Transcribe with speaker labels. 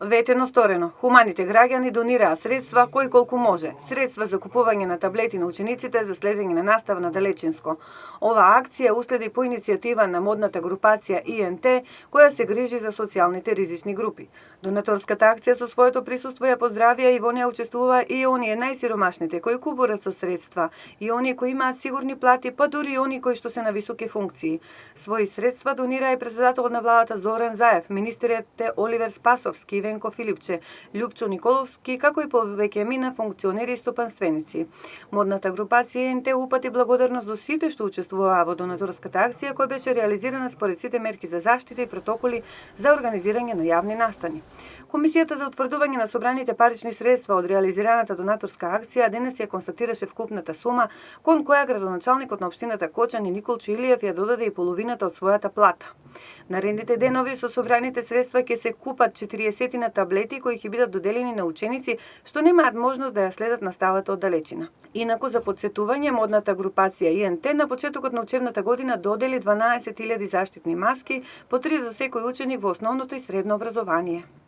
Speaker 1: Ветено сторено. Хуманите граѓани донираа средства кои колку може. Средства за купување на таблети на учениците за следење на настава на далечинско. Оваа акција уследи по иницијатива на модната групација ИНТ, која се грижи за социјалните ризични групи. Донаторската акција со своето присуство ја поздравија и во неја учествува и оние најсиромашните кои кубурат со средства, и оние кои имаат сигурни плати, па дури и оние кои што се на високи функции. Свои средства донираа и председателот на владата Зоран Заев, министрите Оливер Спасовски, Венко Филипче, Љупчо Николовски, како и повеќемина функционери и стопанственици. Модната групација ИНТ упати благодарност до сите што учествуваа во донаторската акција, која беше реализирана според сите мерки за заштита и протоколи за организирање на јавни настани. Комисијата за утврдување на собраните парични средства од реализираната донаторска акција денес ја констатираше вкупната сума, кон која градоначалникот на општината Кочани Николчо Илиев ја додаде и половината од својата плата. Наредните денови со собраните средства ќе се купат 40 на таблети кои ќе бидат доделени на ученици што немаат можност да ја следат наставата од далечина. Инаку за потсетување, модната групација ИНТ на почетокот на учебната година додели 12.000 заштитни маски, по 3 за секој ученик во основното и средно образование.